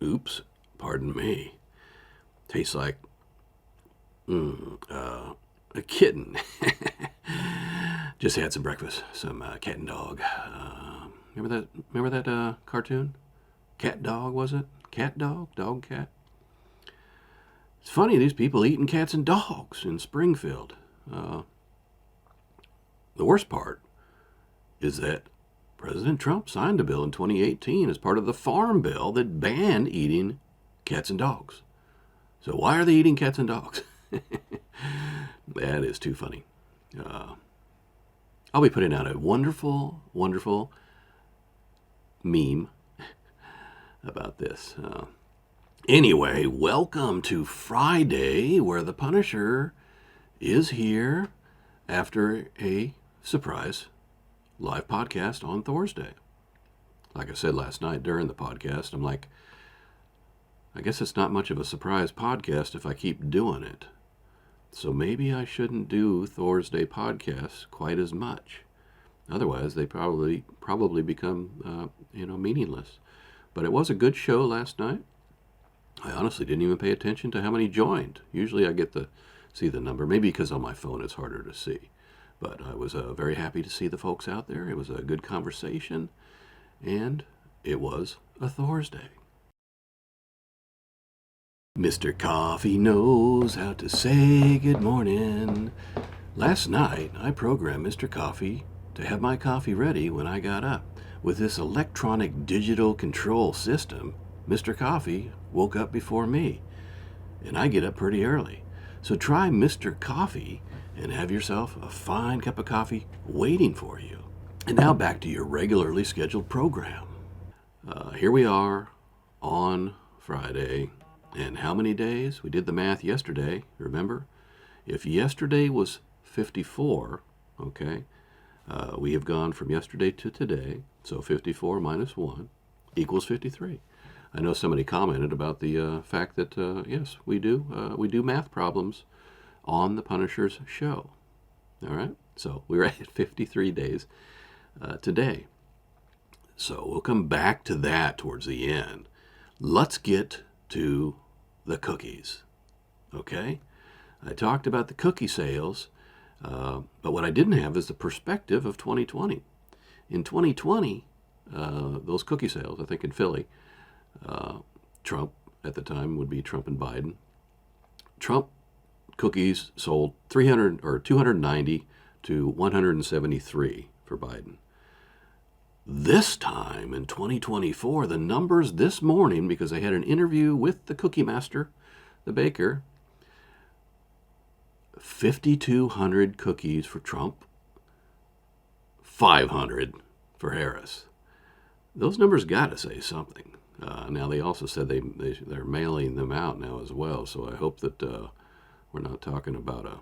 Oops, pardon me. Tastes like a kitten. Just had some breakfast, some cat and dog. Remember that? Remember that cartoon? Cat dog, was it? Cat dog, dog cat. It's funny these people eating cats and dogs in Springfield. Uh, the worst part is that President Trump signed a bill in 2018 as part of the Farm Bill that banned eating cats and dogs. So why are they eating cats and dogs? That is too funny. Uh, I'll be putting out a wonderful, wonderful meme about this. Anyway, welcome to Friday, where the Punisher is here after a surprise live podcast on Thursday. Like I said last night during the podcast, I'm like, I guess it's not much of a surprise podcast if I keep doing it. So maybe I shouldn't do Thursday podcasts quite as much. Otherwise, they probably become meaningless. But it was a good show last night. I honestly didn't even pay attention to how many joined. Usually I get to see the number. Maybe because on my phone it's harder to see. But I was very happy to see the folks out there. It was a good conversation. And it was a Thursday. Mr. Coffee knows how to say good morning. Last night, I programmed Mr. Coffee to have my coffee ready when I got up. With this electronic digital control system, Mr. Coffee woke up before me, and I get up pretty early. So try Mr. Coffee and have yourself a fine cup of coffee waiting for you. And now back to your regularly scheduled program. Here we are on Friday. And how many days? We did the math yesterday, remember? If yesterday was 54, okay, we have gone from yesterday to today, so 54 minus 1 equals 53. I know somebody commented about the fact that, yes, we do math problems on the Punisher's show. All right? So we're at 53 days today. So we'll come back to that towards the end. Let's get to the cookies, okay? I talked about the cookie sales, but what I didn't have is the perspective of 2020. In 2020, those cookie sales, I think in Philly, Trump at the time would be Trump and Biden. Trump cookies sold 290 to 173 for Biden. This time in 2024, the numbers this morning, because I had an interview with the cookie master, the baker, 5,200 cookies for Trump, 500 for Harris. Those numbers got to say something. Now, they also said they're mailing them out now as well, so I hope that we're not talking about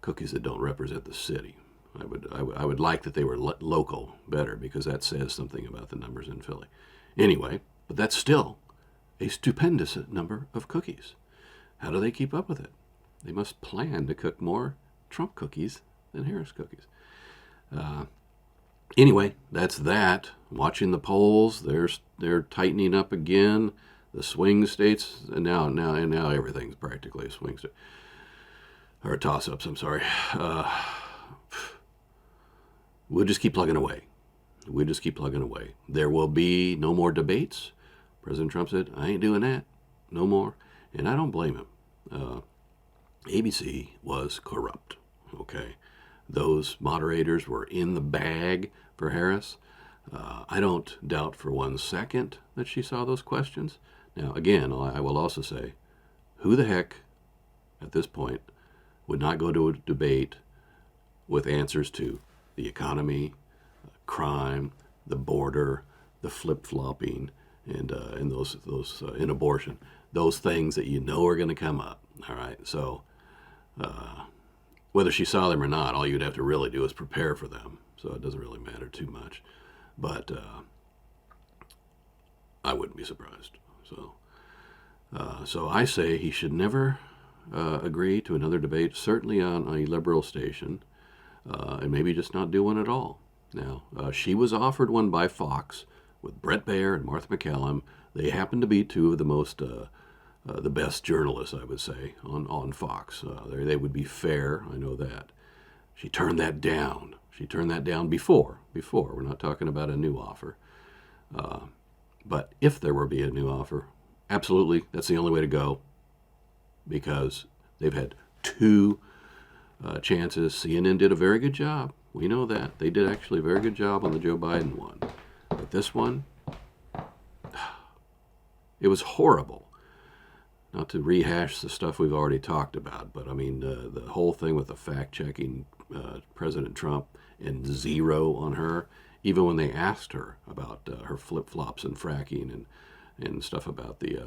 cookies that don't represent the city. I would like that they were local better, because that says something about the numbers in Philly. Anyway, but that's still a stupendous number of cookies. How do they keep up with it? They must plan to cook more Trump cookies than Harris cookies. Anyway, that's that. Watching the polls, they're tightening up again. The swing states, and now everything's practically a swing state, or toss-ups. I'm sorry. We'll just keep plugging away. There will be no more debates. President Trump said, I ain't doing that. No more. And I don't blame him. ABC was corrupt. Okay. Those moderators were in the bag for Harris. I don't doubt for 1 second that she saw those questions. Now, again, I will also say, who the heck at this point would not go to a debate with answers to the economy, crime, the border, the flip-flopping, and those in abortion, those things that you know are going to come up. All right, so whether she saw them or not, all you'd have to really do is prepare for them. So it doesn't really matter too much, but I wouldn't be surprised. So I say he should never agree to another debate, certainly on a liberal station. And maybe just not do one at all. Now, she was offered one by Fox with Brett Baer and Martha McCallum. They happened to be two of the best journalists, I would say, on Fox. They would be fair, I know that. She turned that down. She turned that down before. We're not talking about a new offer. But if there were be a new offer, absolutely, that's the only way to go, because they've had two chances. CNN did a very good job. We know that. They did actually a very good job on the Joe Biden one. But this one, it was horrible. Not to rehash the stuff we've already talked about, but I mean, the whole thing with the fact-checking President Trump and zero on her, even when they asked her about her flip-flops and fracking and stuff about the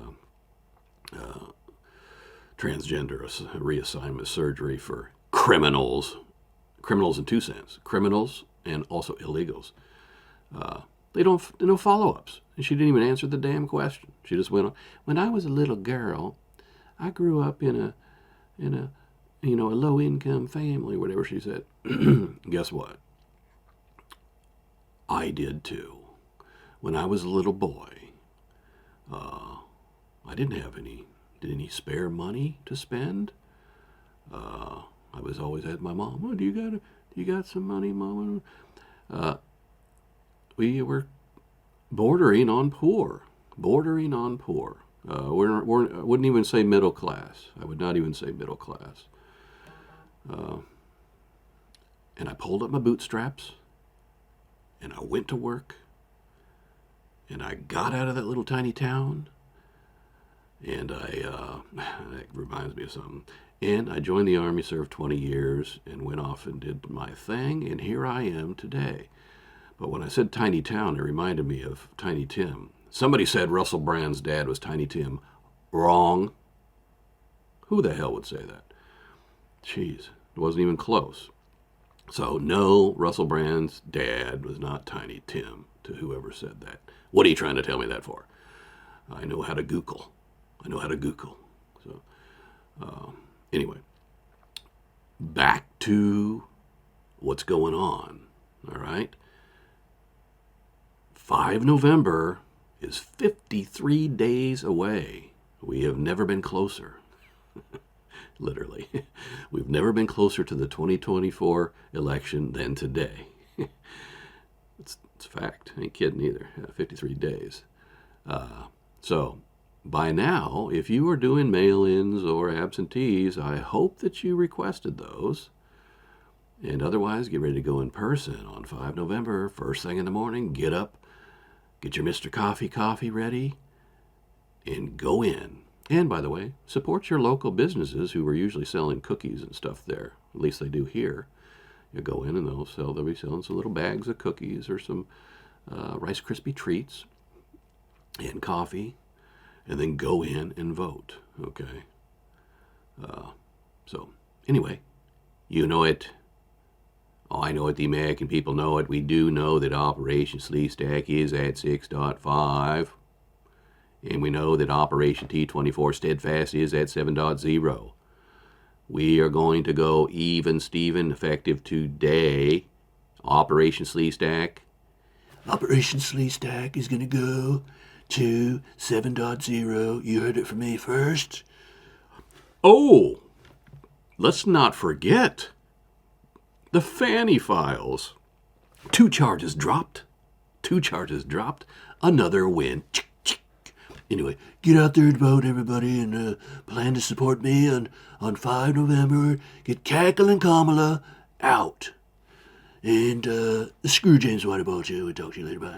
transgender reassignment surgery for criminals in two sense, criminals and also illegals. They don't no follow-ups, and she didn't even answer the damn question. She just went on. When I was a little girl, I grew up in a low-income family, whatever she said. Guess what? I did too. When I was a little boy, I didn't have any spare money to spend. I was always at my mom. Oh, do you got some money, Mama? We were bordering on poor. I wouldn't even say middle class. I would not even say middle class. And I pulled up my bootstraps, and I went to work, and I got out of that little tiny town, and that reminds me of something. And I joined the Army, served 20 years, and went off and did my thing, and here I am today. But when I said tiny town, it reminded me of Tiny Tim. Somebody said Russell Brand's dad was Tiny Tim. Wrong. Who the hell would say that? Jeez, it wasn't even close. So, no, Russell Brand's dad was not Tiny Tim, to whoever said that. What are you trying to tell me that for? I know how to Google. So, anyway, back to what's going on, all right? 5 November is 53 days away. We have never been closer. Literally. We've never been closer to the 2024 election than today. It's a fact. I ain't kidding either. 53 days. So, by now, if you are doing mail-ins or absentees, I hope that you requested those. And otherwise, get ready to go in person on 5 November, first thing in the morning. Get up, get your Mr. Coffee ready, and go in. And by the way, support your local businesses who are usually selling cookies and stuff there. At least they do here. You go in and they'll be selling some little bags of cookies or some Rice Krispie treats and coffee, and then go in and vote. Okay. So anyway, you know it. Oh, I know it. The American people know it. We do know that Operation Sleestack is at 6.5. And we know that Operation T24 Steadfast is at 7.0. We are going to go even Steven effective today. Operation Sleestack. Operation Sleestack is going to go to 7.0. You heard it from me first. Oh, let's not forget the Fanny Files. 2 charges dropped. Another win. Anyway, get out there and vote, everybody, and plan to support me on 5 November. Get Cackle and Kamala out. And screw James Whiteball, too. We'll talk to you later. Bye.